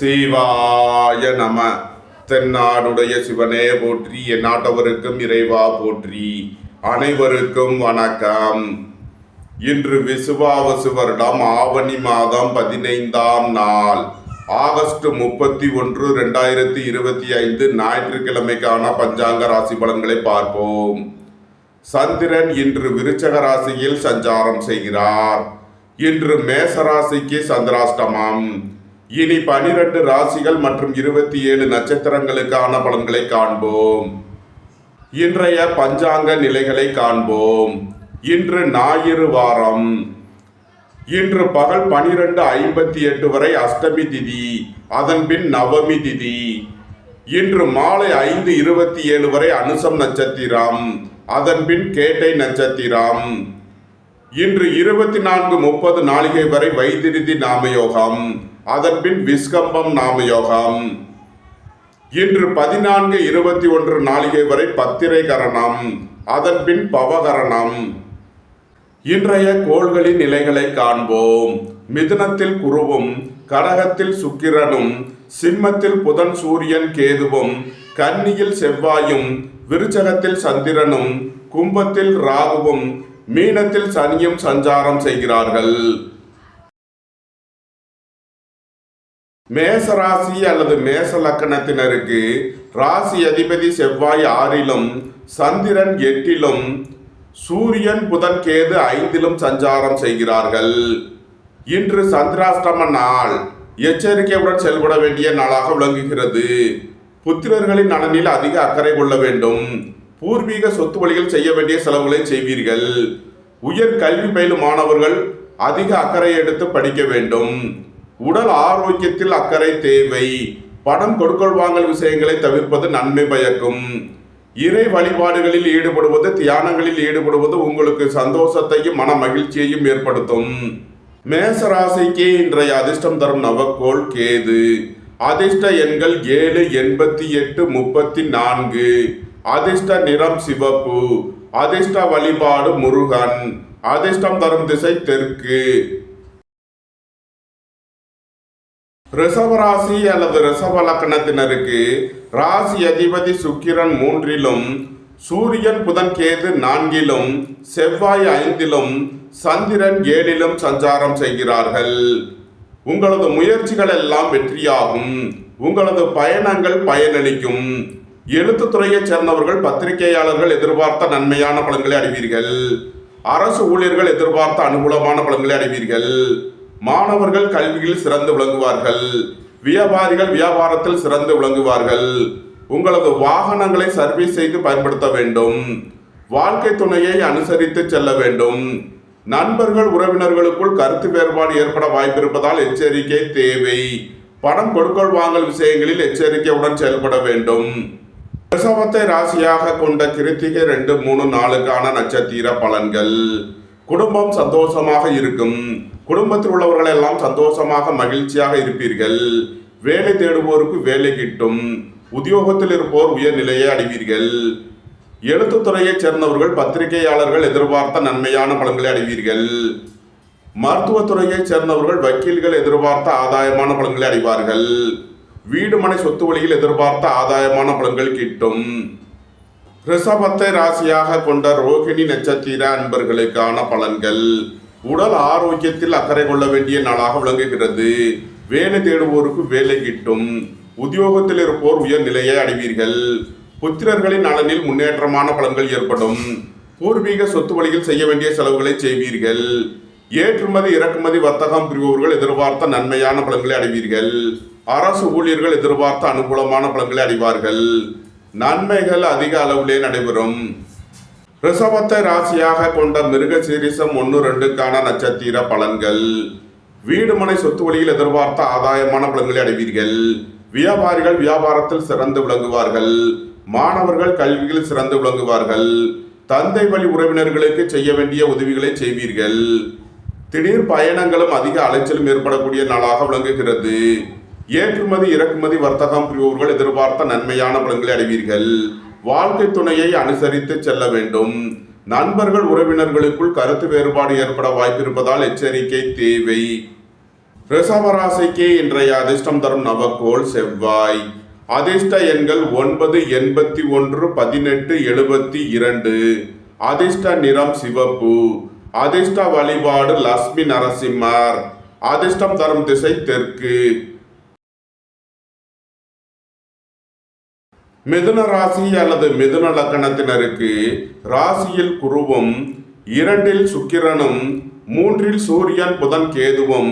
சிவாய நம. தென்னாடுடைய சிவனே போற்றி, என் நாட்டவருக்கும் இறைவா போற்றி. அனைவருக்கும் வணக்கம். இன்று விசுவாவசு வருடம் ஆவணி மாதம் 15ஆம் நாள், ஆகஸ்ட் 31, 2025 ஞாயிற்றுக்கிழமைக்கான பஞ்சாங்க ராசி பலன்களை பார்ப்போம். சந்திரன் இன்று விருச்சக ராசியில் சஞ்சாரம் செய்கிறார். இன்று மேச ராசிக்கு சந்திராஷ்டமம். இனி 12 ராசிகள் மற்றும் 27 நட்சத்திரங்களுக்கான பலன்களை காண்போம். இன்றைய பஞ்சாங்க நிலைகளை காண்போம். இன்று ஞாயிறு வாரம். இன்று பகல் 12:58 வரை அஷ்டமி திதி, அதன்பின் நவமி திதி. இன்று மாலை 5:27 வரை அனுசம் நட்சத்திரம், அதன்பின் கேட்டை நட்சத்திரம். இன்று 24:30 நாளிகை வரை வைத்திருதி நாமயோகம், அதன்பின் விஸ்கம்பம் நாமயோகம். இன்று 14:21 நாளிகை வரை பத்திரை கரணம், அதன்பின் பவகரணம். இன்றைய கோள்களின் நிலைகளை காண்போம். மிதுனத்தில் குருவும், கடகத்தில் சுக்கிரனும், சிம்மத்தில் புதன் சூரியன் கேதுவும், கன்னியில் செவ்வாயும், விருச்சகத்தில் சந்திரனும், கும்பத்தில் ராகுவும், மீனத்தில் சனியும் சஞ்சாரம் செய்கிறார்கள். மேச ராசி அல்லது மேச லக்கணத்தினருக்கு ராசி அதிபதி செவ்வாய் 6லும், சந்திரன் 8லும், சூரியன் புதன் கேது 5லும் சஞ்சாரம் செய்கிறார்கள். இன்று சந்திராஷ்டம நாள். எச்சரிக்கையுடன் செயல்பட வேண்டிய நாளாக விளங்குகிறது. புத்திரர்களின் நலனில் அதிக அக்கறை கொள்ள வேண்டும். பூர்வீக சொத்து வழியில் செய்ய வேண்டிய செலவுகளை செய்வீர்கள். உயர் கல்வி பயிலும் மாணவர்கள் அதிக அக்கறை எடுத்து படிக்க வேண்டும். உடல் ஆரோக்கியத்தில் அக்கறை தேவை. பணம் கொடுக்கல் வாங்கல் விஷயங்களை தவிர்ப்பது நன்மை பயக்கும். இறை வழிபாடுகளில் ஈடுபடுவது, தியானங்களில் ஈடுபடுவது உங்களுக்கு சந்தோஷத்தையும் மன மகிழ்ச்சியையும் ஏற்படுத்தும். மேச ராசிக்கு இன்றைய அதிர்ஷ்டம் தரும் நவக்கோள் கேது. அதிர்ஷ்ட எண்கள் 7, 88, 34. அதிர்ஷ்ட நிறம் சிவப்பு. அதிர்ஷ்ட வழிபாடு முருகன். அதிர்ஷ்டம் தரும் திசை தெற்கு. ரிஷபராசி அல்லது ரிஷப லக்கணத்தினருக்கு ராசி அதிபதி சுக்கிரன் 3லும், சூரியன் புதன் கேது 4லும், செவ்வாய் 5லும், சந்திரன் 7லும் சஞ்சாரம் செய்கிறார்கள். உங்களது முயற்சிகள் எல்லாம் வெற்றியாகும். உங்களது பயணங்கள் பயனளிக்கும். எழுத்துத்துறையைச் சேர்ந்தவர்கள், பத்திரிகையாளர்கள் எதிர்பார்த்த நன்மையான பலன்களை அடைவீர்கள். அரசு ஊழியர்கள் எதிர்பார்த்த அனுகூலமான பலன்களை அடைவீர்கள். மாணவர்கள் கல்வியில் சிறந்து விளங்குவார்கள். வியாபாரிகள் வியாபாரத்தில் சிறந்து விளங்குவார்கள். உங்களது வாகனங்களை சர்வீஸ் செய்து பயன்படுத்த வேண்டும். வாழ்க்கை துணையை அனுசரித்து செல்ல வேண்டும். நண்பர்கள் உறவினர்களுக்குள் கருத்து வேறுபாடு ஏற்பட வாய்ப்பிருப்பதால் எச்சரிக்கை தேவை. பணம் கொடுக்கல் வாங்கல் விஷயங்களில் எச்சரிக்கையுடன் செயல்பட வேண்டும். ரிஷபத்தை ராசியாக கொண்ட கிருத்திகை 2, 3, 4க்கான நட்சத்திர பலன்கள். குடும்பம் சந்தோஷமாக இருக்கும். குடும்பத்தில் உள்ளவர்கள் எல்லாம் சந்தோஷமாக மகிழ்ச்சியாக இருப்பீர்கள். வேலை தேடுவோருக்கு வேலை கிட்டும். உத்தியோகத்தில் இருப்போர் உயர்நிலையை அடைவீர்கள். எழுத்துத்துறையைச் சேர்ந்தவர்கள், பத்திரிகையாளர்கள் எதிர்பார்த்த நன்மையான பலன்களை அடைவீர்கள். மருத்துவத்துறையைச் சேர்ந்தவர்கள், வக்கீல்கள் எதிர்பார்த்த ஆதாயமான பலன்களை அடைவார்கள். வீடு மனை சொத்து வழியில் எதிர்பார்த்த ஆதாயமான பலன்கள் கிட்டும். ரிஷபத்தை ராசியாக கொண்ட ரோகிணி நட்சத்திர அன்பர்களுக்கான பலன்கள். உடல் ஆரோக்கியத்தில் அக்கறை கொள்ள வேண்டிய நாளாக விளங்குகிறது. வேலை தேடுவோருக்கு வேலை கிட்டும். உத்தியோகத்தில் இருப்போர் உயர் நிலையை அடைவீர்கள். புத்திரர்களின் நலனில் முன்னேற்றமான பலன்கள் ஏற்படும். பூர்வீக சொத்து வழியில் செய்ய வேண்டிய செலவுகளை செய்வீர்கள். ஏற்றுமதி இறக்குமதி வர்த்தகம் புரிபவர்கள் எதிர்பார்த்த நன்மையான பலன்களை அடைவீர்கள். அரசு ஊழியர்கள் எதிர்பார்த்த அனுகூலமான பலன்களை அடைவார்கள். நன்மைகள் அதிக அளவிலே நடைபெறும். ரிஷபத்தை ராசியாக கொண்ட மிருகசீரிஷம் 1, 2க்கான நட்சத்திர பலன்கள். வீடு மனை சொத்து வழியில் எதிர்பார்த்த ஆதாயமான பலன்களை அடைவீர்கள். வியாபாரிகள் வியாபாரத்தில் சிறந்து விளங்குவார்கள். மாணவர்கள் கல்வியில் சிறந்து விளங்குவார்கள். தந்தை வழி உறவினர்களுக்கு செய்ய வேண்டிய உதவிகளை செய்வீர்கள். திடீர் பயணங்களும் அதிக அலைச்சலும் ஏற்படக்கூடிய நாளாக விளங்குகிறது. ஏற்றுமதி இறக்குமதி வர்த்தகம் புரிபவர்கள் எதிர்பார்த்த நன்மையான பலன்களை அடைவீர்கள். வாழ்க்கை துணையை அனுசரித்து செல்ல வேண்டும். நண்பர்கள் உறவினர்களுக்குள் கருத்து வேறுபாடு ஏற்பட வாய்ப்பிருப்பதால் எச்சரிக்கை தேவை. ரிஷபராசிக்கு இன்றைய அதிர்ஷ்டம் தரும் நவக்கோள் செவ்வாய். அதிர்ஷ்ட எண்கள் 9, 81, 18, 72. அதிர்ஷ்ட நிறம் சிவப்பு. அதிர்ஷ்ட வழிபாடு லட்சுமி நரசிம்மர். அதிர்ஷ்டம் தரும் திசை தெற்கு. மிதுன ராசி அல்லது மிதுன லக்கணத்தினருக்கு ராசியில் குருவும், 2இல் சுக்கிரனும், 3இல் சூரியன் புதன் கேதுவும்,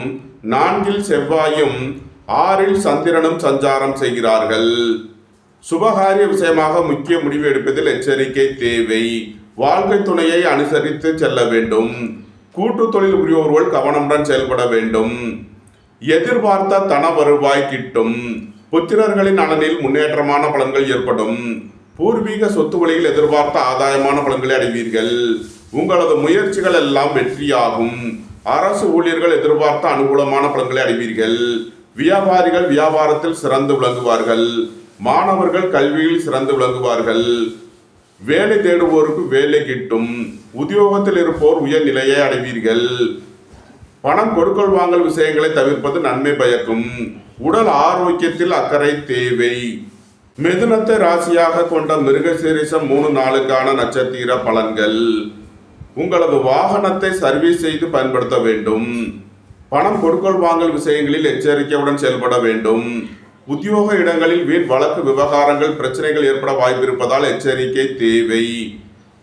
4இல் செவ்வாயும், 6இல் சந்திரனும் சஞ்சாரம் செய்கிறார்கள். சுபகாரிய விஷயமாக முக்கிய முடிவு எடுப்பதில் எச்சரிக்கை தேவை. வாழ்க்கை துணையை அனுசரித்து செல்ல வேண்டும். கூட்டு தொழில் புரிவோர்கள் கவனமுடன் செயல்பட வேண்டும். எதிர்பார்த்த தன வருவாய் கிட்டும். புத்திரர்களின் நலனில் முன்னேற்றமான பலன்கள் ஏற்படும். பூர்வீக சொத்து வழியில் எதிர்பார்த்த ஆதாயமான பலன்களை அடைவீர்கள். உங்களது முயற்சிகள் எல்லாம் வெற்றியாகும். அரசு ஊழியர்கள் எதிர்பார்த்த அனுகூலமான பலன்களை அடைவீர்கள். வியாபாரிகள் வியாபாரத்தில் சிறந்து விளங்குவார்கள். மாணவர்கள் கல்வியில் சிறந்து விளங்குவார்கள். வேலை தேடுவோருக்கு வேலை கிட்டும். உத்தியோகத்தில் இருப்போர் உயர் நிலையை அடைவீர்கள். பணம் கொடுக்கல் வாங்கல் விஷயங்களை தவிர்ப்பது நன்மை பயக்கும். உடல் ஆரோக்கியத்தில் அக்கறை தேவை. மிதுனத்தை ராசியாக கொண்ட மிருகசீரிஷம் 3 நாளுக்கான நட்சத்திர பலன்கள். உங்களது வாகனத்தை சர்வீஸ் செய்து பயன்படுத்த வேண்டும். பணம் கொடுக்கல் வாங்கல் விஷயங்களில் எச்சரிக்கையுடன் செயல்பட வேண்டும். உத்தியோக இடங்களில் வீண் வழக்கு விவகாரங்கள் பிரச்சனைகள் ஏற்பட வாய்ப்பிருப்பதால் எச்சரிக்கை தேவை.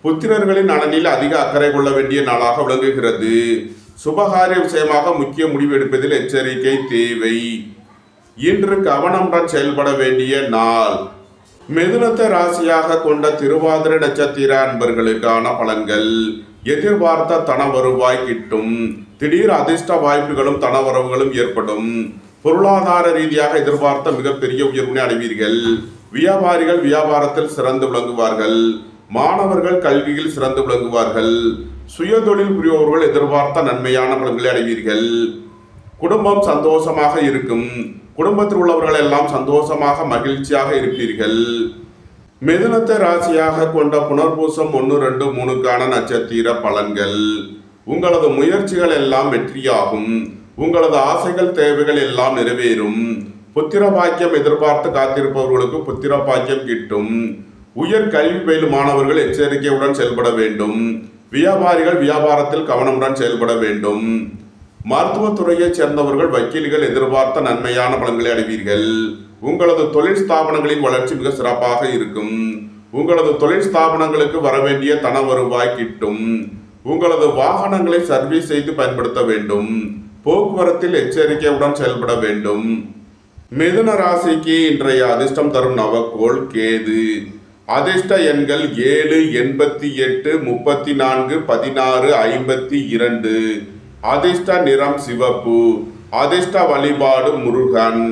புத்திரர்களின் நலனில் அதிக அக்கறை கொள்ள வேண்டிய நாளாக விளங்குகிறது. சுபகாரிய விஷயமாக முக்கிய முடிவு எடுப்பதில் எச்சரிக்கை தேவை. இன்று கவனமுடன் செயல்பட வேண்டிய நாள். மிதுனத்தை ராசியாக கொண்ட திருவாதிரை நட்சத்திர அன்பர்களுக்கான பலன்கள். எதிர்பார்த்த தன வருவாய் கிட்டும். திடீர் அதிர்ஷ்ட வாய்ப்புகளும் தனவரவுகளும் ஏற்படும். பொருளாதார ரீதியாக எதிர்பார்த்த மிகப்பெரிய உயர்வினை அடைவீர்கள். வியாபாரிகள் வியாபாரத்தில் சிறந்து விளங்குவார்கள். மாணவர்கள் கல்வியில் சிறந்து விளங்குவார்கள். சுயதொழில் புரியோர்கள் எதிர்பார்த்த நன்மையான பலன்களை அடைவீர்கள். குடும்பம் சந்தோஷமாக இருக்கும். குடும்பத்தில் உள்ளவர்கள் எல்லாம் சந்தோஷமாக மகிழ்ச்சியாக இருப்பீர்கள். மிதுனத்தை ராசியாக கொண்ட புனர்பூசம் 1, 2, 3க்கான நட்சத்திர பலன்கள். உங்களது முயற்சிகள் எல்லாம் வெற்றியாகும். உங்களது ஆசைகள் தேவைகள் எல்லாம் நிறைவேறும். புத்திர பாக்கியம் எதிர்பார்த்து காத்திருப்பவர்களுக்கு புத்திர பாக்கியம் கிட்டும். உயர் கல்வி பயிலும் மாணவர்கள் எச்சரிக்கையுடன் செயல்பட வேண்டும். வியாபாரிகள் வியாபாரத்தில் கவனமுடன் செயல்பட வேண்டும். மருத்துவத்துறையைச் சேர்ந்தவர்கள் வக்கீல்கள் எதிர்பார்த்த நன்மையான பலன்களை அடைவீர்கள். உங்களது தொழில் ஸ்தாபனங்களின் வளர்ச்சி மிக சிறப்பாக இருக்கும். உங்களது தொழில் ஸ்தாபனங்களுக்கு வரவேண்டிய தன வருவாய் கிட்டும். உங்களது வாகனங்களை சர்வீஸ் செய்து பயன்படுத்த வேண்டும். போக்குவரத்தில் எச்சரிக்கையுடன் செயல்பட வேண்டும். மிதுன ராசிக்கு இன்றைய அதிர்ஷ்டம் தரும் நவக்கோள் கேது. அதிர்ஷ்ட எண்கள் 7, 88, 34, 16, 52. அதிர்ஷ்ட நிறம் சிவப்பு. அதிர்ஷ்ட வழிபாடு முருகன்.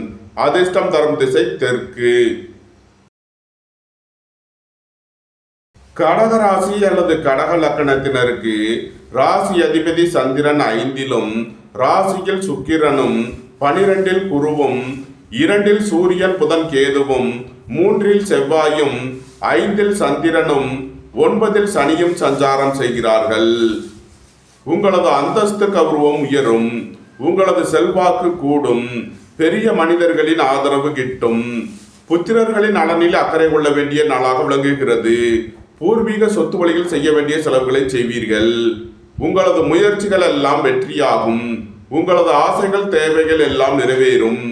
அதிர்ஷ்டம் தரும் திசை தெற்கு. கடக ராசி அல்லது கடக லக்கணத்தினருக்கு ராசி அதிபதி சந்திரன் 5இலும், ராசியில் சுக்கிரனும், 12இல் குருவும், 2இல் சூரியன் புதன் கேதுவும், 3இல் செவ்வாயும், 5இல் சந்திரனும், 9இல் சனியும் சஞ்சாரம் செய்கிறார்கள். உங்களது அந்தஸ்து கௌரவம் உயரும். உங்களது செல்வாக்கு கூடும். பெரிய மனிதர்களின் ஆதரவு கிட்டும். புத்திரர்களின் நலனில் அக்கறை கொள்ள வேண்டிய நாளாக விளங்குகிறது. பூர்வீக சொத்து வழியில் செய்ய வேண்டிய செலவுகளை செய்வீர்கள். உங்களது முயற்சிகள் எல்லாம் வெற்றியாகும். உங்களது ஆசைகள் தேவைகள் எல்லாம் நிறைவேறும்.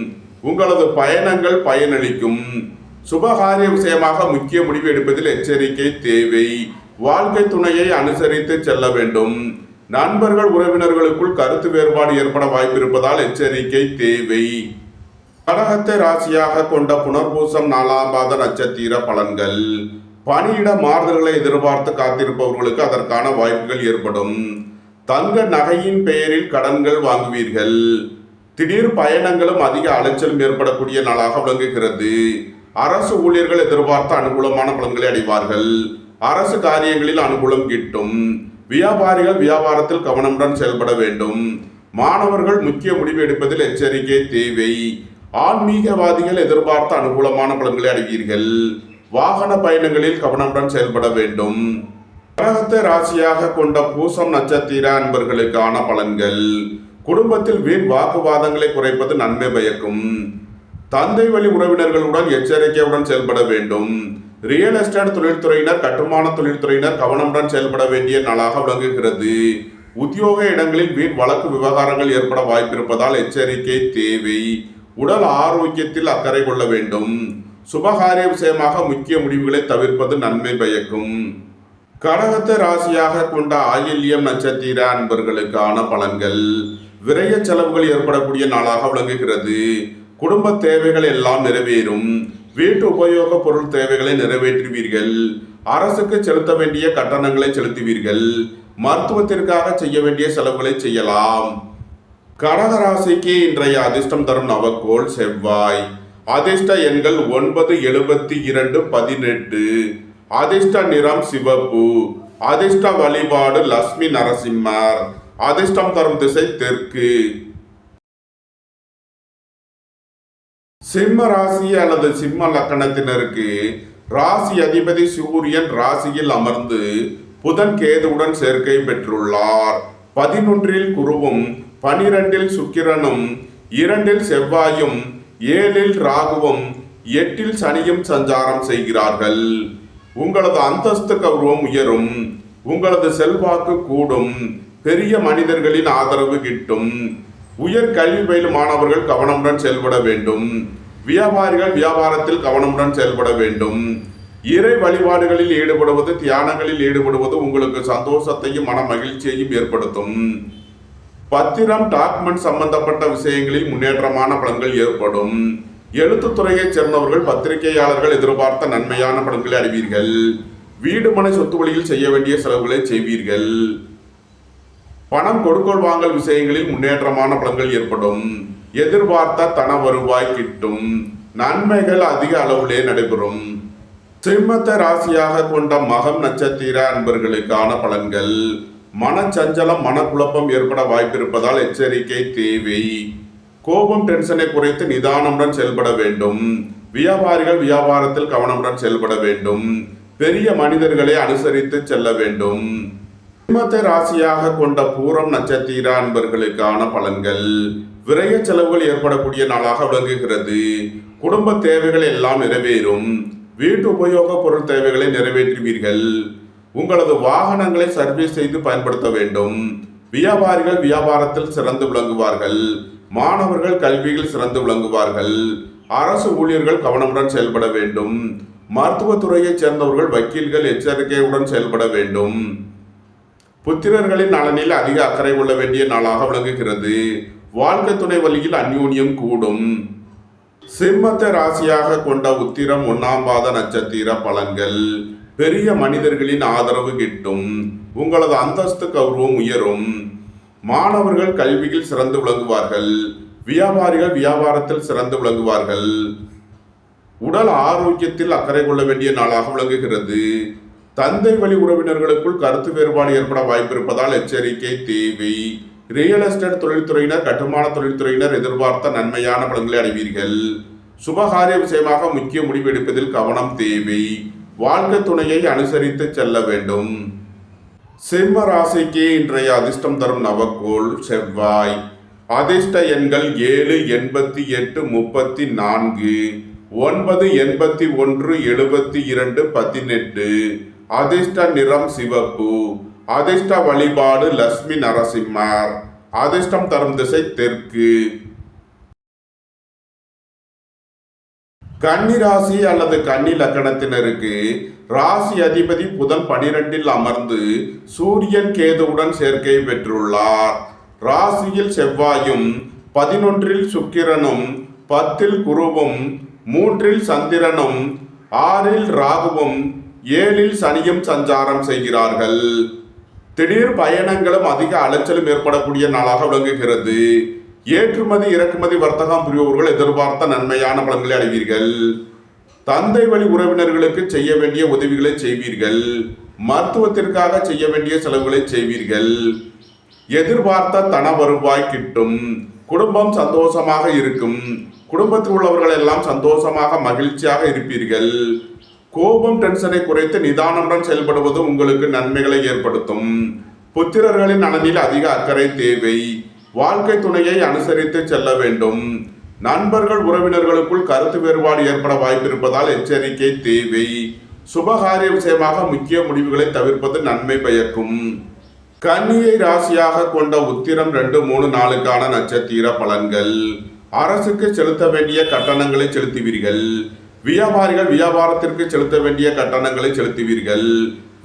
உங்களது பயணங்கள் பயனளிக்கும். சுபகாரிய விஷயமாக முக்கிய முடிவு எடுப்பதில் எச்சரிக்கை தேவை. வாழ்க்கை துணையை அனுசரித்து செல்ல வேண்டும். நண்பர்கள் உறவினர்களுக்குள் கருத்து வேறுபாடு ஏற்பட வாய்ப்பிருப்பதால் எச்சரிக்கை தேவை. கடகத்தை ராசியாக கொண்ட புனர்பூசம் 4ஆம் பாத நட்சத்திர பலன்கள். பணியிட மாறுதல்களை எதிர்பார்த்து காத்திருப்பவர்களுக்கு அதற்கான வாய்ப்புகள் ஏற்படும். தங்க நகையின் பெயரில் கடன்கள் வாங்குவீர்கள். திடீர் பயணங்களும் அதிக அலைச்சலும் ஏற்படக்கூடிய நாளாக விளங்குகிறது. அரசு ஊழியர்கள் எதிர்பார்த்த அனுகூலமான பலன்களை அடைவார்கள். அரசு காரியங்களில் அனுகூலம் கிட்டும். வியாபாரிகள் வியாபாரத்தில் கவனமுடன் செயல்பட வேண்டும். மாணவர்கள் முக்கிய முடிவு எடுப்பதில் எச்சரிக்கை தேவை. ஆன்மீகவாதிகள் எதிர்பார்த்த அனுகூலமான பலன்களை அடைவீர்கள். வாகன பயணங்களில் கவனமுடன் செயல்பட வேண்டும். கடகத்தை ராசியாக கொண்ட பூசம் நட்சத்திர அன்பர்களுக்கான பலன்கள். குடும்பத்தில் வீண் வாக்குவாதங்களை குறைப்பது நன்மை பயக்கும். தந்தை வழி உறவினர்களுடன் எச்சரிக்கையுடன் செயல்பட வேண்டும். ரியல் எஸ்டேட் தொழில்துறையினர், கட்டுமான தொழில்துறையினர் கவனமுடன் செயல்பட வேண்டிய நாளாக விளங்குகிறது. உத்தியோக இடங்களில் வீண் வழக்கு விவகாரங்கள் ஏற்பட வாய்ப்பிருப்பதால் எச்சரிக்கை தேவை. உடல் ஆரோக்கியத்தில் அக்கறை கொள்ள வேண்டும். சுபகாரிய விஷயமாக முக்கிய முடிவுகளை தவிர்ப்பது நன்மை பயக்கும். கடகத்தை ராசியாக கொண்ட ஆயில்யம் நட்சத்திர அன்பர்களுக்கான பலன்கள். விரய செலவுகள் ஏற்படக்கூடிய நாளாக விளங்குகிறது. குடும்ப தேவைகள் எல்லாம் நிறைவேறும். வீட்டு உபயோக பொருள் தேவைகளை நிறைவேற்றுவீர்கள். அரசுக்கு செலுத்த வேண்டிய கட்டணங்களை செலுத்துவீர்கள். மருத்துவத்திற்காக செய்ய வேண்டிய செலவுகளை செய்யலாம். கடகராசிக்கு இன்றைய அதிர்ஷ்டம் தரும் நவக்கோள் செவ்வாய். அதிர்ஷ்ட எண்கள் 9, 72, 18. அதிர்ஷ்ட நிறம் சிவப்பு. அதிர்ஷ்ட வழிபாடு லட்சுமி நரசிம்மர். அதிர்ஷ்டம் தரும் திசை தெற்கு. சிம்ம ராசி அல்லது சிம்ம லக்கணத்தினருக்கு ராசி அதிபதி சூரியன் ராசியில் அமர்ந்து புதன் கேதுவுடன் சேர்க்கை பெற்றுள்ளார். 11 குருவும், 12 சுக்கிரனும், 2 செவ்வாயும், 7 ராகுவும், 8 சனியும் சஞ்சாரம் செய்கிறார்கள். உங்களது அந்தஸ்து கௌரவம் உயரும். உங்களது செல்வாக்கு கூடும். பெரிய மனிதர்களின் ஆதரவு கிட்டும். உயர் கல்வி பயிலும் மாணவர்கள் கவனமுடன் செயல்பட வேண்டும். வியாபாரிகள் வியாபாரத்தில் கவனமுடன் செயல்பட வேண்டும். இறை வழிபாடுகளில் ஈடுபடுவது, தியானங்களில் ஈடுபடுவது உங்களுக்கு சந்தோஷத்தையும் மன மகிழ்ச்சியையும் ஏற்படுத்தும். பத்திரம், டாக்குமெண்ட் சம்பந்தப்பட்ட விஷயங்களில் முன்னேற்றமான பலன்கள் ஏற்படும். எழுத்துத்துறையைச் சேர்ந்தவர்கள், பத்திரிகையாளர்கள் எதிர்பார்த்த நன்மையான பலன்களை அறிவீர்கள். வீடு மனை சொத்து வழியில் செய்ய வேண்டிய செலவுகளை செய்வீர்கள். பணம் கொடுக்கல் வாங்கல் விஷயங்களில் முன்னேற்றமான பலன்கள் ஏற்படும். எதிர்பார்த்த தன வருவாய் கிட்டும். நன்மைகள் அதிக அளவிலே நடைபெறும். சிம்மத்தை ராசியாக கொண்ட மகம் நட்சத்திர அன்பர்களுக்கான பலன்கள். மனச்சஞ்சலம், மனக்குழப்பம் ஏற்பட வாய்ப்பிருப்பதால் எச்சரிக்கை தேவை. கோபம், டென்ஷனை குறைத்து நிதானமுடன் செயல்பட வேண்டும். வியாபாரிகள் வியாபாரத்தில் கவனமுடன் செயல்பட வேண்டும். பெரிய மனிதர்களை அனுசரித்து செல்ல வேண்டும். சிம்மத்தை ராசியாக கொண்ட பூரம் நட்சத்திர அன்பர்களுக்கான பலன்கள். விரய செலவுகள் ஏற்படக்கூடிய நாளாக விளங்குகிறது. குடும்ப தேவைகள் எல்லாம் நிறைவேறும். வீட்டு உபயோக பொருள் தேவைகளை நிறைவேற்றுவீர்கள். உங்களது வாகனங்களை சர்வீஸ் செய்து பயன்படுத்த வேண்டும். வியாபாரிகள் வியாபாரத்தில் சிறந்து விளங்குவார்கள். மாணவர்கள் கல்வியில் சிறந்து விளங்குவார்கள். அரசு ஊழியர்கள் கவனமுடன் செயல்பட வேண்டும். மருத்துவத்துறையைச் சேர்ந்தவர்கள், வக்கீல்கள் எச்சரிக்கையுடன் செயல்பட வேண்டும். புத்திரர்களின் நலனில் அதிக அக்கறை கொள்ள வேண்டிய நாளாக விளங்குகிறது. வாழ்க்கை துணை வழியில் அந்யோன்யம் கூடும். சிம்மத்தை ராசியாக கொண்ட உத்திரம் 1ஆம் பாத நட்சத்திர பலன்கள். பெரிய மனிதர்களின் ஆதரவு கிட்டும். உங்களது அந்தஸ்து கௌரவம் உயரும். மாணவர்கள் கல்வியில் சிறந்து விளங்குவார்கள். வியாபாரிகள் வியாபாரத்தில் சிறந்து விளங்குவார்கள். உடல் ஆரோக்கியத்தில் அக்கறை கொள்ள வேண்டிய நாளாக விளங்குகிறது. தந்தை வழி உறவினர்களுக்குள் கருத்து வேறுபாடு ஏற்பட வாய்ப்பிருப்பதால் எச்சரிக்கை தேவை. ரியல் எஸ்டேட் தொழில்துறையினர், கட்டுமான தொழில்துறையினர் எதிர்பார்த்த நன்மையான பலன்களை அடைவீர்கள். சுபகாரிய விஷயமாக முக்கிய முடிவு எடுப்பதில் கவனம் தேவை. வாழ்க்கை துணையை அனுசரித்து செல்ல வேண்டும். சிம்ம ராசிக்கு இன்றைய அதிர்ஷ்டம் தரும் நவக்கோள் செவ்வாய். அதிர்ஷ்ட எண்கள் 7, 88, 34, 9, 81, 72, 18. அதிர்ஷ்ட நிறம் சிவப்பு. அதிர்ஷ்ட வழிபாடு லட்சுமி நரசிம்மர். அதிர்ஷ்டம் தரும் திசை தெற்கு. கன்னி ராசி அல்லது கன்னி லக்கணத்தினருக்கு ராசி அதிபதி புதன் 12 அமர்ந்து சூரியன் கேதுவுடன் சேர்க்கை பெற்றுள்ளார். ராசியில் செவ்வாயும், 11 சுக்கிரனும், 10 குருவும், 3 சந்திரனும், 6 ராகுவும், 7 சனியும் சஞ்சாரம் செய்கிறார்கள். திடீர் பயணங்களும் அதிக அலைச்சலும் ஏற்படக்கூடிய நாளாக விளங்குகிறது. ஏற்றுமதி இறக்குமதி வர்த்தகம் புரிபவர்கள் எதிர்பார்த்த நன்மையான பலன்களை அடைவீர்கள். தந்தை வழி உறவினர்களுக்கு செய்ய வேண்டிய உதவிகளை செய்வீர்கள். மருத்துவத்திற்காக செய்ய வேண்டிய செலவுகளை செய்வீர்கள். எதிர்பார்த்த தன வருவாய் கிட்டும். குடும்பம் சந்தோஷமாக இருக்கும். குடும்பத்தில் உள்ளவர்கள் எல்லாம் சந்தோஷமாக மகிழ்ச்சியாக இருப்பீர்கள். கோபம், டென்ஷனை குறைத்து நிதானமுடன் செயல்படுவது உங்களுக்கு நன்மைகளை ஏற்படுத்தும். புத்திரர்களின் நலனில் அதிக அக்கறை தேவை. வாழ்க்கை துணையை அனுசரித்து செல்ல வேண்டும். நண்பர்கள் உறவினர்களுக்குள் கருத்து வேறுபாடு ஏற்பட வாய்ப்பு இருப்பதால் எச்சரிக்கை தேவை. சுபகாரிய விஷயமாக முக்கிய முடிவுகளை தவிர்ப்பது நன்மை பயக்கும். கன்னியை ராசியாக கொண்ட உத்திரம் 2, 3, 4க்கான நட்சத்திர பலன்கள். அரசுக்கு செலுத்த வேண்டிய கட்டணங்களை செலுத்துவீர்கள். வியாபாரிகள் வியாபாரத்திற்கு செலுத்த வேண்டிய கட்டணங்களை செலுத்துவீர்கள்.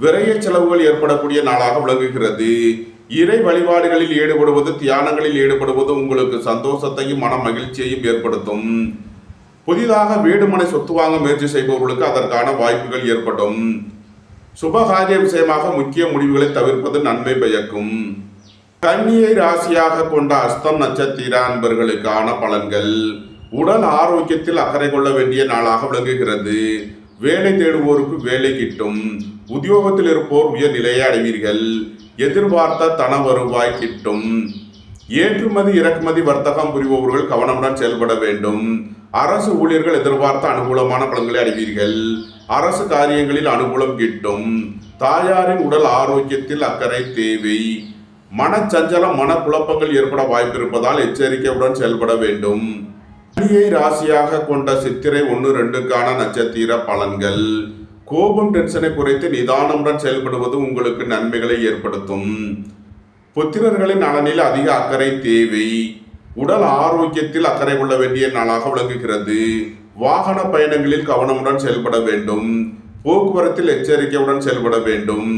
விரைய செலவுகள் ஏற்படக்கூடிய நாளாக விளங்குகிறது. இறை வழிபாடுகளில் ஈடுபடுவது, தியானங்களில் ஈடுபடுவது உங்களுக்கு சந்தோஷத்தையும் மன மகிழ்ச்சியையும் ஏற்படுத்தும். புதிதாக வீடுமனை சொத்து வாங்க முயற்சி செய்பவர்களுக்கு அதற்கான வாய்ப்புகள் ஏற்படும். சுபகாரிய விஷயமாக முக்கிய முடிவுகளை தவிர்ப்பது நன்மை பயக்கும். கன்னியை ராசியாக கொண்ட அஸ்தம் நட்சத்திர அன்பர்களுக்கான பலன்கள். உடல் ஆரோக்கியத்தில் அக்கறை கொள்ள வேண்டிய நாளாக விளங்குகிறது. வேலை தேடுவோருக்கு வேலை கிட்டும். உத்தியோகத்தில் இருப்போர் உயர் நிலையை அடைவீர்கள். எதிர்பார்த்த தன வருவாய் கிட்டும். ஏற்றுமதி இறக்குமதி வர்த்தகம் புரிபவர்கள் கவனமுடன் செயல்பட வேண்டும். அரசு ஊழியர்கள் எதிர்பார்த்த அனுகூலமான பலன்களை அடைவீர்கள். அரசு காரியங்களில் அனுகூலம் கிட்டும். தாயாரின் உடல் ஆரோக்கியத்தில் அக்கறை தேவை. மனச்சஞ்சலம், மனக்குழப்பங்கள் ஏற்பட வாய்ப்பிருப்பதால் எச்சரிக்கையுடன் செயல்பட வேண்டும். கன்னியை ராசியாக கொண்ட சித்திரை 1, 2க்கான நட்சத்திர பலன்கள். கோபம், டென்ஷனை குறைத்து நிதானமுடன் செயல்படுவது உங்களுக்கு நன்மைகளை ஏற்படுத்தும். புத்திரர்களின் நலனில் அதிக அக்கறை தேவை. உடல் ஆரோக்கியத்தில் அக்கறை கொள்ள வேண்டிய நாளாக விளங்குகிறது. வாகன பயணங்களில் கவனமுடன் செயல்பட வேண்டும். போக்குவரத்தில் எச்சரிக்கையுடன் செயல்பட வேண்டும்.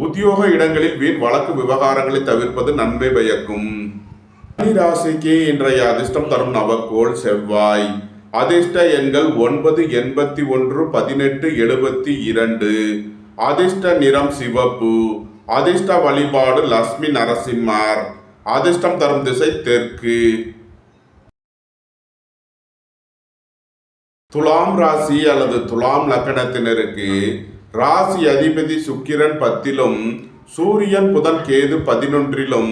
உத்தியோக இடங்களில் வீண் வழக்கு விவகாரங்களை தவிர்ப்பது நன்மை பயக்கும். கன்னி ராசிக்கு இன்றைய அதிர்ஷ்டம் தரும் நவக்கோள் செவ்வாய். அதிர்ஷ்ட எண்கள் 9, 81, 18, 72. அதிர்ஷ்ட நிறம் சிவப்பு. அதிர்ஷ்ட வழிபாடு லட்சுமி நரசிம்மர். அதிர்ஷ்டம் தரும் திசை தெற்கு. துலாம் ராசி அல்லது துலாம் லக்கணத்தினருக்கு ராசி அதிபதி சுக்கிரன் 10லும், சூரியன் புதன் கேது 11லும்,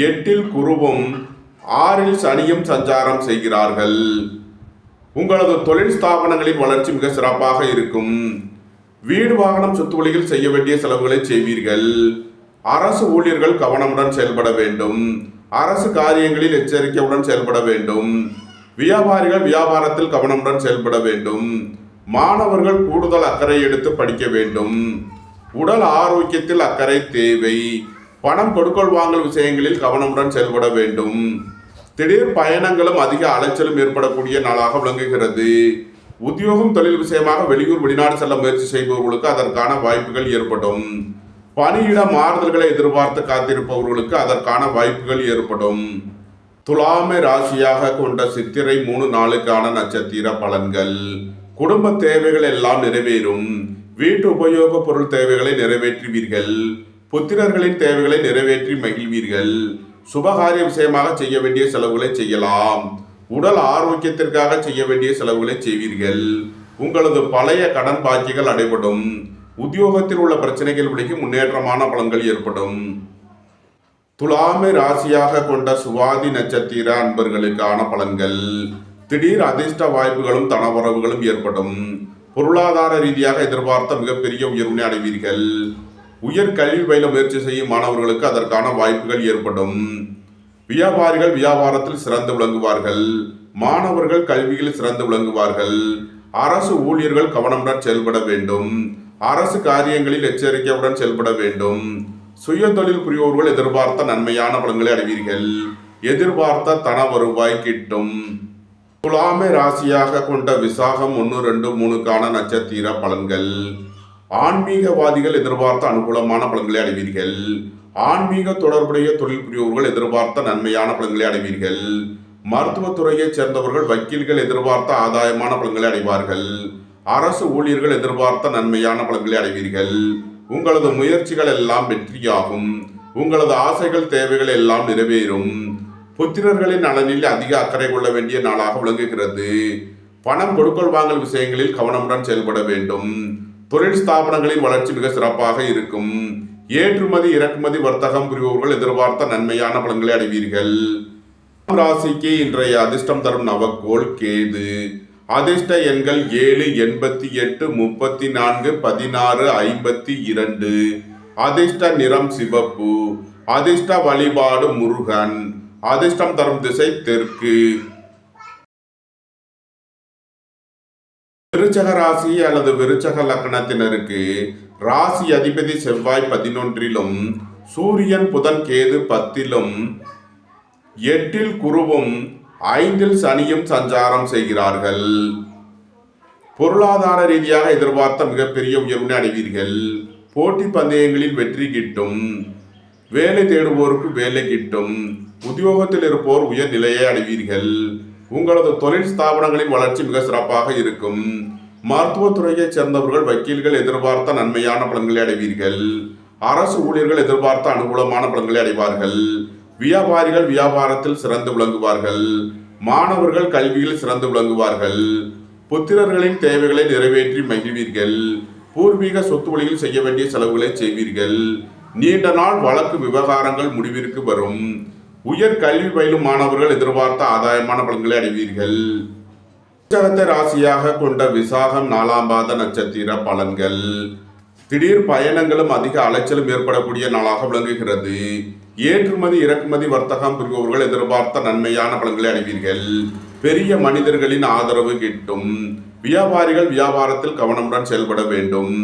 8ல் குருவும் 6ல் சனியும் சஞ்சாரம் செய்கிறார்கள். உங்களது தொழில் ஸ்தாபனங்களின் வளர்ச்சி மிக சிறப்பாக இருக்கும். வீடு வாகனம் சொத்து வழியில் செய்ய வேண்டிய செலவுகளை செய்வீர்கள். அரசு ஊழியர்கள் கவனமுடன் செயல்பட வேண்டும். அரசு காரியங்களில் எச்சரிக்கையுடன் செயல்பட வேண்டும். வியாபாரிகள் வியாபாரத்தில் கவனமுடன் செயல்பட வேண்டும். மாணவர்கள் கூடுதல் அக்கறை எடுத்து படிக்க வேண்டும். உடல் ஆரோக்கியத்தில் அக்கறை தேவை. பணம் கொடுக்கல் வாங்கல் விஷயங்களில் கவனமுடன் செயல்பட வேண்டும். திடீர் பயணங்களும் அதிக அலைச்சலும் ஏற்படக்கூடிய நாளாக விளங்குகிறது. உத்தியோகம் தொழில் விஷயமாக வெளியூர் வெளிநாடு செல்ல முயற்சி செய்பவர்களுக்கு அதற்கான வாய்ப்புகள் ஏற்படும். பணியிட மாறுதல்களை எதிர்பார்த்து காத்திருப்பவர்களுக்கு அதற்கான வாய்ப்புகள் ஏற்படும். துலாமை ராசியாக கொண்ட சித்திரை 3, 4க்கான நட்சத்திர பலன்கள். குடும்ப தேவைகள் எல்லாம் நிறைவேறும். வீட்டு உபயோக பொருள் தேவைகளை நிறைவேற்றுவீர்கள். புத்திரர்களின் தேவைகளை நிறைவேற்றி மகிழ்வீர்கள். சுபகாரிய விஷயமாக செய்ய வேண்டிய செலவுகளை செய்யலாம். உடல் ஆரோக்கியத்திற்காக செய்ய வேண்டிய செலவுகளை செய்வீர்கள். உங்களது பழைய கடன் பாக்கிகள் அடைபடும். உத்தியோகத்தில் உள்ள பிரச்சனைகள் விலகி முன்னேற்றமான பலன்கள் ஏற்படும். துலாமை ராசியாக கொண்ட சுவாதி நட்சத்திர அன்பர்களுக்கான பலன்கள். திடீர் அதிர்ஷ்ட வாய்ப்புகளும் தனவரவுகளும் ஏற்படும். பொருளாதார ரீதியாக எதிர்பார்த்த மிகப்பெரிய உயர்வினை அடைவீர்கள். உயர் கல்வி பயில முயற்சி செய்யும் மாணவர்களுக்கு அதற்கான வாய்ப்புகள் ஏற்படும். வியாபாரிகள் வியாபாரத்தில் சிறந்து விளங்குவார்கள். மாணவர்கள் கல்வியில் சிறந்து விளங்குவார்கள். அரசு ஊழியர்கள் கவனமுடன் செயல்பட வேண்டும். அரசு காரியங்களில் எச்சரிக்கையுடன் செயல்பட வேண்டும். சுய தொழில் புரிவோர்கள் எதிர்பார்த்த நன்மையான பலன்களை அடைவீர்கள். எதிர்பார்த்த தன வருவாய் கிட்டும். துலாமை ராசியாக கொண்ட விசாகம் 1, 2, 3க்கான நட்சத்திர பலன்கள். ஆன்மீகவாதிகள் எதிர்பார்த்த அனுகூலமான பலன்களை அடைவீர்கள். ஆன்மீக தொடர்புடைய தொழில் புரிவோர்கள் எதிர்பார்த்த நன்மையான பலன்களை அடைவீர்கள். மருத்துவத்துறையைச் சேர்ந்தவர்கள் வக்கீல்கள் எதிர்பார்த்த ஆதாயமான பலன்களை அடைவார்கள். அரசு ஊழியர்கள் எதிர்பார்த்த நன்மையான பலன்களை அடைவீர்கள். உங்களது முயற்சிகள் எல்லாம் வெற்றியாகும். உங்களது ஆசைகள் தேவைகள் எல்லாம் நிறைவேறும். புத்திரர்களின் நலனில் அதிக அக்கறை கொள்ள வேண்டிய நாளாக விளங்குகிறது. பணம் கொடுக்கல் வாங்கல் விஷயங்களில் கவனமுடன் செயல்பட வேண்டும். தொழில் ஸ்தாபனங்களின் வளர்ச்சி மிக சிறப்பாக இருக்கும். ஏற்றுமதி இறக்குமதி வர்த்தகம் புரிபவர்கள் எதிர்பார்த்த நன்மையான பலன்களை அடைவீர்கள். ராசிக்கு இன்றைய அதிர்ஷ்டம் தரும் நவக்கோள் கேது. அதிர்ஷ்ட எண்கள் 7, 88, 34, 16, 52. அதிர்ஷ்ட நிறம் சிவப்பு. அதிர்ஷ்ட வழிபாடு முருகன். அதிர்ஷ்டம் தரும் திசை தெற்கு. விருச்சக ராசி அல்லது விருச்சக லக்னத்தினருக்கு ராசி அதிபதி செவ்வாய் 11லும், சூரியன் புதன் கேது 10லும், 8ல் குருவும் 5ல் சனியும் சஞ்சாரம் செய்கிறார்கள். பொருளாதார ரீதியாக எதிர்பார்த்த மிகப்பெரிய உயர்வினை அடைவீர்கள். போட்டி பந்தயங்களில் வெற்றி கிட்டும். வேலை தேடுவோருக்கு வேலை கிட்டும். உத்தியோகத்தில் இருப்போர் உயர் நிலையை அடைவீர்கள். உங்களது தொழில் ஸ்தாபனங்களின் வளர்ச்சி மிக சிறப்பாக இருக்கும். மருத்துவத்துறையைச் சேர்ந்தவர்கள், வக்கீல்கள் எதிர்பார்த்த நன்மையான பலன்களை அடைவீர்கள். அரசு ஊழியர்கள் எதிர்பார்த்த அனுகூலமான பலன்களை அடைவார்கள். வியாபாரிகள் வியாபாரத்தில் சிறந்து விளங்குவார்கள். மாணவர்கள் கல்வியில் சிறந்து விளங்குவார்கள். புத்திரர்களின் தேவைகளை நிறைவேற்றி மகிழ்வீர்கள். பூர்வீக சொத்து வழியில் செய்ய வேண்டிய செலவுகளை செய்வீர்கள். நீண்ட நாள் வழக்கு விவகாரங்கள் முடிவிற்கு வரும். உயர் கல்வி பயிலும் மாணவர்கள் எதிர்பார்த்த ஆதாயமான பலன்களை அடைவீர்கள். விருச்சகத்தை ராசியாக கொண்ட விசாகம் 4ஆம் பாத நட்சத்திர பலன்கள். திடீர் பயணங்களும் அதிக அலைச்சலும் ஏற்படக்கூடிய நாளாக விளங்குகிறது. ஏற்றுமதி இறக்குமதி வர்த்தகம் புரிபவர்கள் எதிர்பார்த்த நன்மையான பலன்களை அடைவீர்கள். பெரிய மனிதர்களின் ஆதரவு கிட்டும். வியாபாரிகள் வியாபாரத்தில் கவனமுடன் செயல்பட வேண்டும்.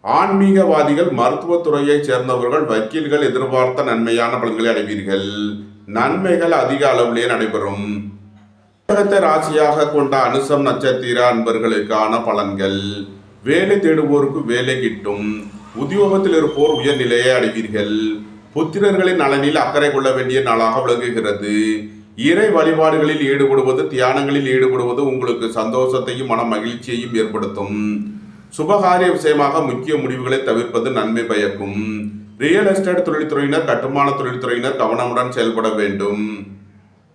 ஆன்மீகவாதிகள், மருத்துவத்துறையைச் சேர்ந்தவர்கள், வக்கீல்கள் எதிர்பார்த்த நன்மையான பலன்களை அடைவீர்கள். நன்மைகள் அதிக அளவிலே நடைபெறும். ராசியாக கொண்ட அனுசம் நட்சத்திர அன்பர்களுக்கான பலன்கள். வேலை தேடுவோருக்கு வேலை கிட்டும். உத்தியோகத்தில் இருப்போர் உயர்நிலையை அடைவீர்கள். புத்திரர்களின் நலனில் அக்கறை கொள்ள வேண்டிய நாளாக விளங்குகிறது. இறை வழிபாடுகளில் ஈடுபடுவது, தியானங்களில் ஈடுபடுவது உங்களுக்கு சந்தோஷத்தையும் மன மகிழ்ச்சியையும் ஏற்படுத்தும். சுபகாரிய விஷயமாக முக்கிய முடிவுகளை தவிர்ப்பது நன்மை பயக்கும். ரியல் எஸ்டேட் தொழில்துறையினர், கட்டுமான தொழில்துறையினர் கவனமுடன் செயல்பட வேண்டும்.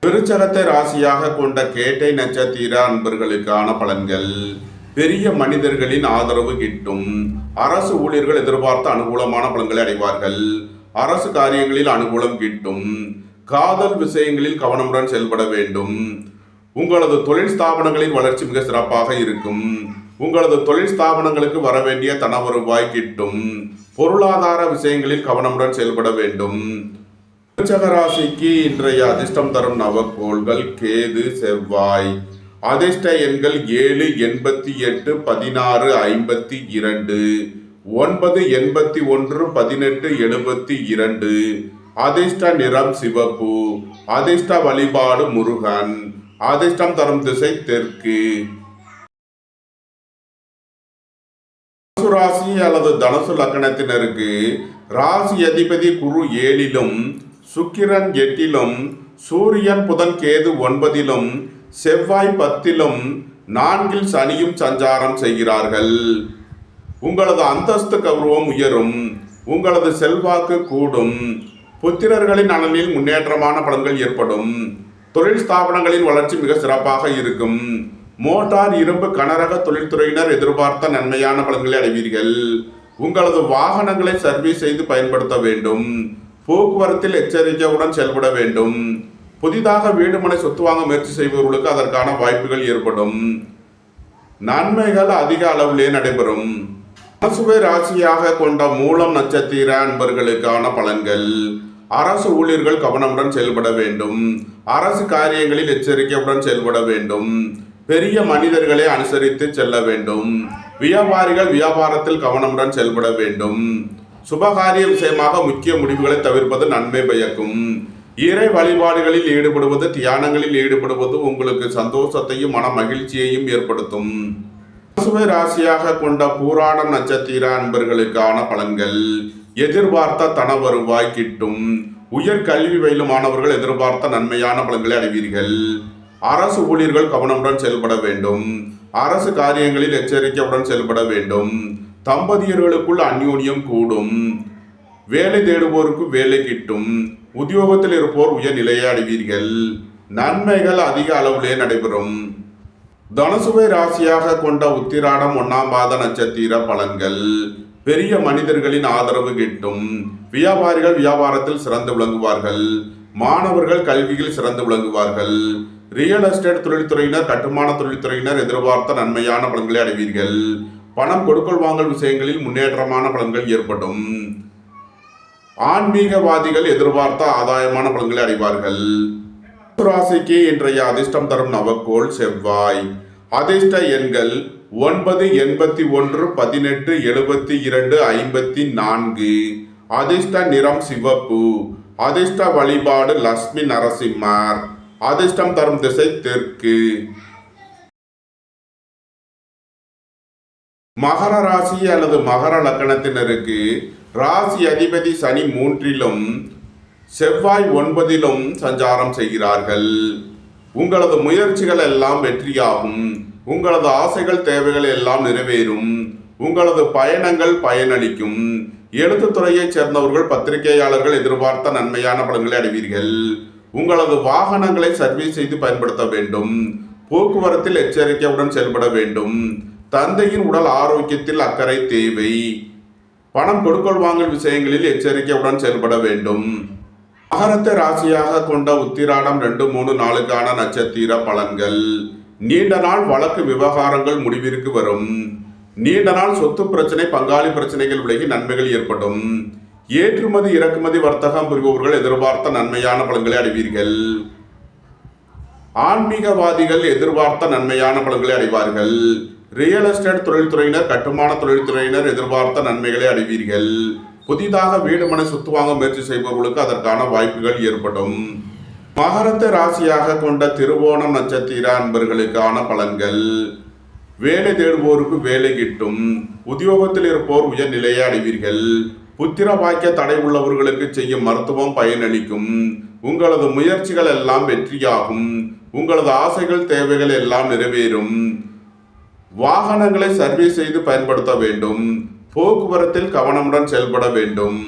விருச்சகத்தை ராசியாக கொண்ட கேட்டை நட்சத்திர அன்பர்களுக்கான பலன்கள். பெரிய மனிதர்களின் ஆதரவு கிட்டும். அரசு ஊழியர்கள் எதிர்பார்த்த அனுகூலமான பலன்களை அடைவார்கள். அரசு காரியங்களில் அனுகூலம் கிட்டும். காதல் விஷயங்களில் கவனமுடன் செயல்பட வேண்டும். உங்களது தொழில் ஸ்தாபனங்களின் வளர்ச்சி மிக சிறப்பாக இருக்கும். உங்களது தொழில் ஸ்தாபனங்களுக்கு வர வேண்டிய தன வருவாய் கிட்டும். பொருளாதார விஷயங்களில் கவனமுடன் செயல்பட வேண்டும். விருச்சக ராசிக்கு இன்றைய அதிர்ஷ்டம் தரும் நவக்கோள்கள் கேது, செவ்வாய். அதிர்ஷ்ட எண்கள் 7, 88, 16, 52, 9, 81, 18, 72. அதிர்ஷ்ட நிறம் சிவப்பு. அதிர்ஷ்ட வழிபாடு முருகன். அதிர்ஷ்டம் தரும் திசை தெற்கு. தனுசு ராசி அல்லது தனுசு லக்னத்தினருக்கு ராசி அதிபதி குரு 7லும், சுக்கிரன் 8லும், சூரியன் புதன் கேது 9லும், செவ்வாய் 10லும், 4ல் சனியும் சஞ்சாரம் செய்கிறார்கள். உங்களது அந்தஸ்து கௌரவம் உயரும். உங்களது செல்வாக்கு கூடும். புத்திரர்களின் நலனில் முன்னேற்றமான பலன்கள் ஏற்படும். தொழில் ஸ்தாபனங்களின் வளர்ச்சி மிக சிறப்பாக இருக்கும். மோட்டார், இரும்பு, கனரக தொழில்துறையினர் எதிர்பார்த்த நன்மையான பலன்களை அடைவீர்கள். உங்களது வாகனங்களை சர்வீஸ் செய்து பயன்படுத்த வேண்டும். போக்குவரத்தில் எச்சரிக்கையுடன் செயல்பட வேண்டும். புதிதாக வீடு மனை சொத்து வாங்க முயற்சி செய்பவர்களுக்கு அதற்கான வாய்ப்புகள் ஏற்படும். நன்மைகள் அதிக அளவிலே நடைபெறும். தனுசுவை ராசியாக கொண்ட மூலம் நட்சத்திர அன்பர்களுக்கான பலன்கள். அரசு ஊழியர்கள் கவனமுடன் செயல்பட வேண்டும். அரசு காரியங்களில் எச்சரிக்கையுடன் செயல்பட வேண்டும். பெரிய மனிதர்களை அனுசரித்து செல்ல வேண்டும். வியாபாரிகள் வியாபாரத்தில் கவனமுடன் செயல்பட வேண்டும். சுபகாரிய விஷயமாக முக்கிய முடிவுகளை தவிர்ப்பது நன்மை பயக்கும். இறை வழிபாடுகளில் ஈடுபடுவது, தியானங்களில் ஈடுபடுவது உங்களுக்கு சந்தோஷத்தையும் மன மகிழ்ச்சியையும் ஏற்படுத்தும். தனுசுவை ராசியாக கொண்ட பூராடம் நட்சத்திர அன்பர்களுக்கான பலன்கள். எதிர்பார்த்த தன வருவாய் கிட்டும். உயர் கல்வி பயிலும் மாணவர்கள் எதிர்பார்த்த நன்மையான பலன்களை அடைவீர்கள். அரசு ஊழியர்கள் கவனமுடன் செயல்பட வேண்டும். அரசு காரியங்களில் எச்சரிக்கையுடன் செயல்பட வேண்டும். தம்பதியர்களுக்குள் அந்யோன்யம் கூடும். வேலை தேடுவோருக்கு வேலை கிட்டும். உத்தியோகத்தில் இருப்போர் உயர் நிலையை அடைவீர்கள். நன்மைகள் அதிக அளவிலே நடைபெறும். தனுசுவை ராசியாக கொண்ட உத்திராடம் 1ஆம் பாத நட்சத்திர பலன்கள். பெரிய மனிதர்களின் ஆதரவு கிட்டும். வியாபாரிகள் வியாபாரத்தில் சிறந்து விளங்குவார்கள். மாணவர்கள் கல்வியில் சிறந்து விளங்குவார்கள். ரியல் எஸ்டேட் தொழில்துறையினர், கட்டுமான தொழில்துறையினர் எதிர்பார்த்த நன்மையான பலன்களை அடைவீர்கள். பணம் கொடுக்கல் வாங்கல் விஷயங்களில் முன்னேற்றமான பலன்கள் ஏற்படும். ஆன்மீகவாதிகள் எதிர்பார்த்த ஆதாயமான பலன்களை அடைவார்கள். ராசிக்கு இன்றைய அதிர்ஷ்டம் தரும் நவக்கோள் செவ்வாய். அதிர்ஷ்ட எண்கள் 9, 81, 18, 72, 54. அதிர்ஷ்ட நிறம் சிவப்பு. அதிர்ஷ்ட வழிபாடு லட்சுமி நரசிம்மர். அதிர்ஷ்டம் தரும் திசை தெற்கு. மகர ராசி அல்லது மகர லக்கணத்தினருக்கு ராசி அதிபதி சனி 3லும் செவ்வாய் 9லும் சஞ்சாரம் செய்கிறார்கள். உங்களது முயற்சிகள் எல்லாம் வெற்றியாகும். உங்களது ஆசைகள் தேவைகள் எல்லாம் நிறைவேறும். உங்களது பயணங்கள் பயனளிக்கும். எழுத்துத்துறையைச் சேர்ந்தவர்கள் பத்திரிகையாளர்கள் எதிர்பார்த்த நன்மையான பலன்களை அடைவீர்கள். உங்களது வாகனங்களை சர்வீஸ் செய்து பயன்படுத்த வேண்டும். போக்குவரத்தில் எச்சரிக்கையுடன் செயல்பட வேண்டும். தந்தையின் உடல் ஆரோக்கியத்தில் அக்கறை தேவை. பணம் கொடுக்கல் வாங்கல் விஷயங்களில் எச்சரிக்கையுடன் செயல்பட வேண்டும். மகரத்தை ராசியாக கொண்ட உத்திராடம் 2, 3, 4க்கான நட்சத்திர பலன்கள். நீண்ட நாள் வழக்கு விவகாரங்கள் முடிவிற்கு வரும். நீண்ட நாள் சொத்து பிரச்சனை பங்காளி பிரச்சனைகள் விலகி நன்மைகள் ஏற்படும். ஏற்றுமதி இறக்குமதி வர்த்தகம் புரிபவர்கள் எதிர்பார்த்த நன்மையான பலன்களை அடைவீர்கள். ஆன்மீகவாதிகள் எதிர்பார்த்த நன்மையான பலன்களை அடைவார்கள். ரியல் எஸ்டேட் தொழில்துறையினர் கட்டுமான தொழில்துறையினர் எதிர்பார்த்த நன்மைகளை அடைவீர்கள். புதிதாக வீடு மனை சொத்து வாங்க முயற்சி செய்பவர்களுக்கு அதற்கான வாய்ப்புகள் ஏற்படும். மகரத்தை ராசியாக கொண்ட திருவோணம் நட்சத்திர அன்பர்களுக்கான பலன்கள். வேலை தேடுவோருக்கு வேலை கிட்டும். உத்தியோகத்தில் இருப்போர் உயர் நிலையை அடைவீர்கள். புத்திர பாக்கிய தடை உள்ளவர்களுக்கு செய்யும் மருத்துவம் பயனளிக்கும். உங்களது முயற்சிகள் எல்லாம் வெற்றியாகும். உங்களது ஆசைகள் தேவைகள் எல்லாம் நிறைவேறும். வாகனங்களை சர்வீஸ் செய்து பயன்படுத்த வேண்டும். போக்குவரத்தில் கவனமுடன் செயல்பட வேண்டும்.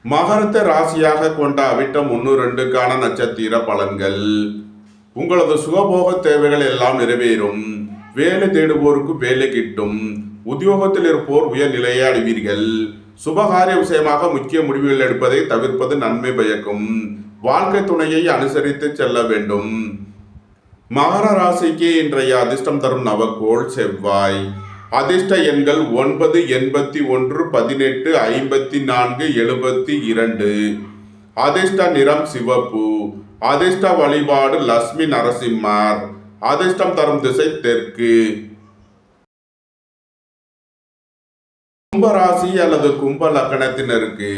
மகரத்தை ராசியாக கொண்ட அவிட்டம் 1, 2க்கான நட்சத்திர பலன்கள். உங்களது சுகபோக தேவைகள் எல்லாம் நிறைவேறும். வேலை தேடுவோருக்கு வேலை கிட்டும். உத்தியோகத்தில் இருப்போர் உயர் நிலையை அடைவீர்கள். சுபகாரிய விஷயமாக முக்கிய முடிவுகள் எடுப்பதை தவிர்ப்பது நன்மை பயக்கும். வாழ்க்கை துணையை அனுசரித்து செல்ல வேண்டும். மகர ராசிக்கு இன்றைய அதிர்ஷ்டம் தரும் நவக்கோள் செவ்வாய். அதிர்ஷ்ட எண்கள் 9, 81, 18, 54, 72. அதிர்ஷ்ட நிறம் சிவப்பு. அதிர்ஷ்ட வழிபாடு லட்சுமி நரசிம்மர். அதிர்ஷ்டம் தரும் திசை தெற்கு. கும்பராசி அல்லது கும்ப லக்கணத்தினருக்கு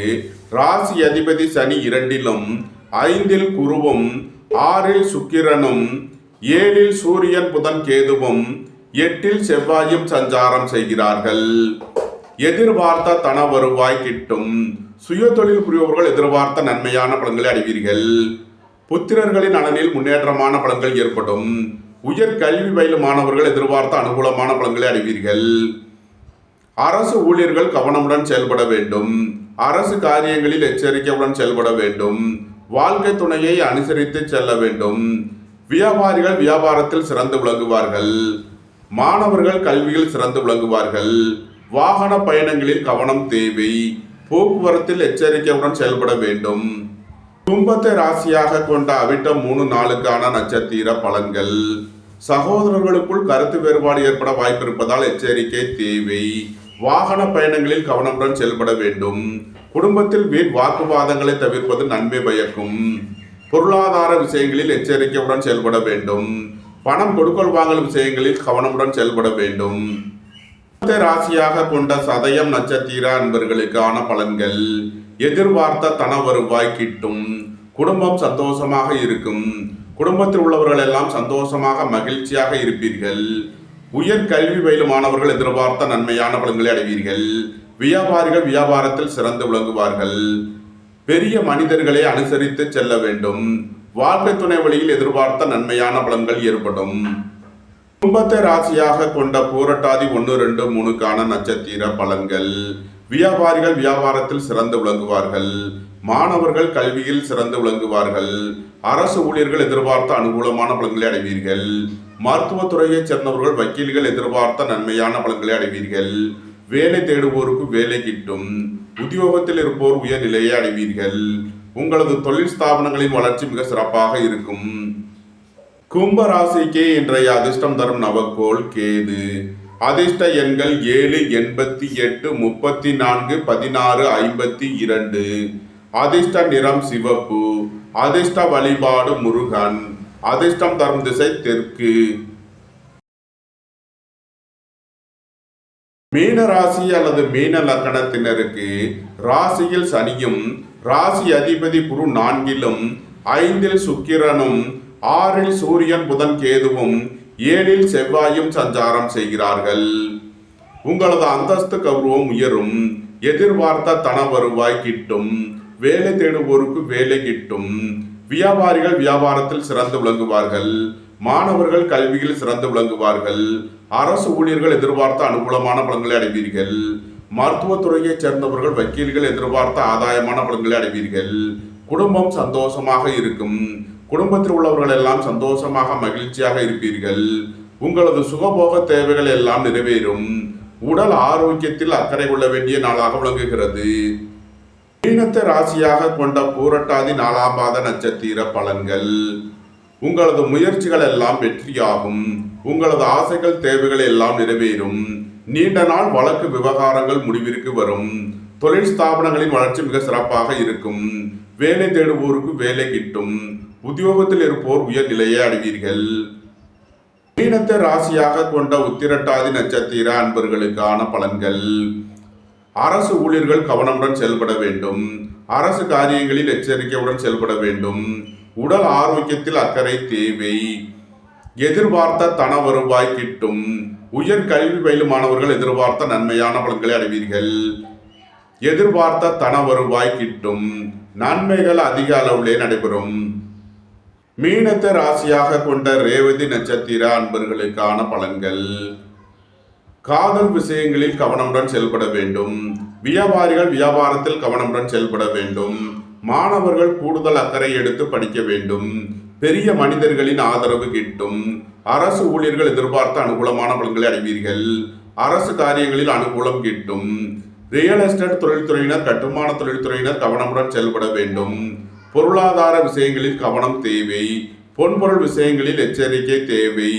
ராசி அதிபதி சனி 2லும் 5ல் குருவும் 6ல் சுக்கிரனும் 7ல் சூரியன் புதன் கேதுவும் 8ல் செவ்வாயும் சஞ்சாரம் செய்கிறார்கள். எதிர்பார்த்த தன வருவாய் கிட்டும். சுய தொழில் புரிபவர்கள் எதிர்பார்த்த நன்மையான பலன்களை அடைவீர்கள். புத்திரர்களின் நலனில் முன்னேற்றமான பலன்கள் ஏற்படும். உயர் கல்வி பயிலும் மாணவர்கள் எதிர்பார்த்த அனுகூலமான பலன்களை அடைவீர்கள். அரசு ஊழியர்கள் கவனமுடன் செயல்பட வேண்டும். அரசு காரியங்களில் எச்சரிக்கையுடன் செயல்பட வேண்டும். வாழ்க்கை துணையை அனுசரித்து செல்ல வேண்டும். வியாபாரிகள் வியாபாரத்தில் சிறந்து விளங்குவார்கள். மாணவர்கள் கல்வியில் சிறந்து விளங்குவார்கள். வாகன பயணங்களில் கவனம் தேவை. போக்குவரத்தில் எச்சரிக்கையுடன் செயல்பட வேண்டும். கும்பத்தை ராசியாக கொண்ட அவிட்டம் 3, 4க்கான நட்சத்திர பலன்கள். சகோதரர்களுக்குள் கருத்து வேறுபாடு ஏற்பட வாய்ப்பு இருப்பதால் எச்சரிக்கை தேவை. வாகன பயணங்களில் கவனமுடன் செயல்பட வேண்டும். குடும்பத்தில் வீண் வாக்குவாதங்களை தவிர்ப்பது நன்மை பயக்கும். பொருளாதார விஷயங்களில் எச்சரிக்கையுடன் செயல்பட வேண்டும். பணம் கொடுக்கல் வாங்கல் விஷயங்களில் கவனமுடன் செயல்பட வேண்டும். ராசியாக கொண்ட சதயம் நட்சத்திர அன்பர்களுக்கான பலன்கள். எதிர்பார்த்த தன வருவாய் கிட்டும். குடும்பம் சந்தோஷமாக இருக்கும். குடும்பத்தில் உள்ளவர்கள் எல்லாம் சந்தோஷமாக மகிழ்ச்சியாக இருப்பீர்கள். உயர் கல்வி பயிலும் மாணவர்கள் எதிர்பார்த்த நன்மையான பலன்களை அடைவீர்கள். வியாபாரிகள் வியாபாரத்தில் சிறந்து விளங்குவார்கள். பெரிய மனிதர்களை அனுசரித்து செல்ல வேண்டும். வாழ்க்கை துணை வழியில் எதிர்பார்த்த நன்மையான பலன்கள் ஏற்படும். கும்பத்தை ராசியாக கொண்ட பூரட்டாதி 1, 2, 3க்கான நட்சத்திர பலன்கள். வியாபாரிகள் வியாபாரத்தில் சிறந்து விளங்குவார்கள். மாணவர்கள் கல்வியில் சிறந்து விளங்குவார்கள். அரசு ஊழியர்கள் எதிர்பார்த்த அனுகூலமான பலன்களை அடைவீர்கள். மருத்துவத்துறையைச் சேர்ந்தவர்கள் வக்கீல்கள் எதிர்பார்த்த நன்மையான பலன்களை அடைவீர்கள். வேலை தேடுவோருக்கு வேலை கிட்டும். உத்தியோகத்தில் இருப்போர் உயர் நிலையை அடைவீர்கள். உங்களது தொழில் ஸ்தாபனங்களின் வளர்ச்சி மிக சிறப்பாக இருக்கும். கும்ப ராசிக்கு இன்றைய அதிர்ஷ்டம் தரும் நவக்கோள் கேது. அதிர்ஷ்ட எண்கள் 7, 88, 34, 16, 52. அதிர்ஷ்ட நிறம் சிவப்பு. அதிர்ஷ்ட வழிபாடு முருகன். அதிர்ஷ்டம் தரும் திசை தெற்கு. மீன ராசி அல்லது மீன லக்கணத்தினருக்கு ராசியில் சனியும் ராசி அதிபதி குரு 4லும் 5ல் சுக்கிரனும் 6ல் சூரியன் புதன் கேதுவும் 7ல் செவ்வாயும் சஞ்சாரம் செய்கிறார்கள். உங்களது அந்தஸ்து கௌரவம் உயரும். எதிர்பார்த்த தன வருவாய் கிட்டும். வேலை தேடுவோருக்கு வேலை கிட்டும். வியாபாரிகள் வியாபாரத்தில் சிறந்து விளங்குவார்கள். மாணவர்கள் கல்வியில் சிறந்து விளங்குவார்கள். அரசு ஊழியர்கள் எதிர்பார்த்த அனுகூலமான பலன்களை அடைவீர்கள். மருத்துவத்துறையைச் சேர்ந்தவர்கள் வக்கீல்கள் எதிர்பார்த்த ஆதாயமான பலன்களை அடைவீர்கள். குடும்பம் சந்தோஷமாக இருக்கும். குடும்பத்தில் உள்ளவர்கள் எல்லாம் சந்தோஷமாக மகிழ்ச்சியாக இருப்பீர்கள். உங்களது சுகபோக தேவைகள் எல்லாம் நிறைவேறும். உடல் ஆரோக்கியத்தில் அக்கறை கொள்ள வேண்டிய நாளாக விளங்குகிறது. மீனத்தை ராசியாக கொண்ட பூரட்டாதி 4ஆம் பாத நட்சத்திர பலன்கள். உங்களது முயற்சிகள் எல்லாம் வெற்றியாகும். உங்களது ஆசைகள் தேவைகள் எல்லாம் நிறைவேறும். நீண்ட நாள் வழக்கு விவகாரங்கள் முடிவிற்கு வரும். தொழில் ஸ்தாபனங்களின் வளர்ச்சி மிக சிறப்பாக இருக்கும். வேலை தேடுவோருக்கு வேலை கிட்டும். உத்தியோகத்தில் இருப்போர் உயர்நிலையை அடைவீர்கள். மீனத்தை ராசியாக கொண்ட உத்திரட்டாதி நட்சத்திர அன்பர்களுக்கான பலன்கள். அரசு ஊழியர்கள் கவனமுடன் செயல்பட வேண்டும். அரசு காரியங்களில் எச்சரிக்கையுடன் செயல்பட வேண்டும். உடல் ஆரோக்கியத்தில் அக்கறை தேவை. எதிர்பார்த்த தன வருவாய் கிட்டும். உயர் கல்வி பயிலும் மாணவர்கள் எதிர்பார்த்த நன்மையான பலன்களை அடைவீர்கள். எதிர்பார்த்த தன வருவாய் கிட்டும். நன்மைகள் அதிக அளவிலே நடைபெறும். மீனத்தை ராசியாக கொண்ட ரேவதி நட்சத்திர அன்பர்களுக்கான பலன்கள். காதல் விஷயங்களில் கவனமுடன் செயல்பட வேண்டும். வியாபாரிகள் வியாபாரத்தில் கவனமுடன் செயல்பட வேண்டும். மாணவர்கள் கூடுதல் அக்கறை எடுத்து படிக்க வேண்டும். பெரிய மனிதர்களின் ஆதரவு கிட்டும். அரசு ஊழியர்கள் எதிர்பார்த்த அனுகூலமான பலன்களை அடைவீர்கள். அரசு காரியங்களில் அனுகூலம் கிட்டும். ரியல் எஸ்டேட் தொழில்துறையினர் கட்டுமான தொழில்துறையினர் கவனமுடன் செயல்பட வேண்டும். பொருளாதார விஷயங்களில் கவனம் தேவை. பொன்பொருள் விஷயங்களில் எச்சரிக்கை தேவை.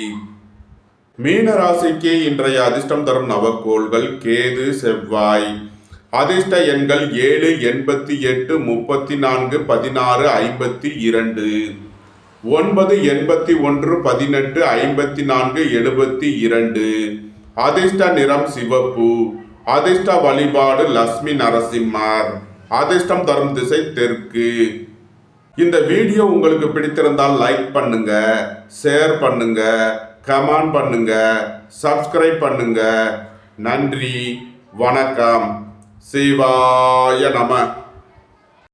மீன ராசிக்கு இன்றைய அதிர்ஷ்டம் தரும் நவக்கோள்கள் கேது செவ்வாய். அதிர்ஷ்ட எண்கள் 7, 88, 34, 16, 52. 9, 81, 18, 54, 72. அதிர்ஷ்ட நிறம் சிவப்பு. அதிர்ஷ்ட வழிபாடு லட்சுமி நரசிம்மர். அதிர்ஷ்டம் தரும் திசை தெற்கு. இந்த வீடியோ உங்களுக்கு பிடித்திருந்தால் லைக் பண்ணுங்க, ஷேர் பண்ணுங்க, கமெண்ட் பண்ணுங்க, சப்ஸ்கிரைப் பண்ணுங்க. நன்றி, வணக்கம். சிவாய நம.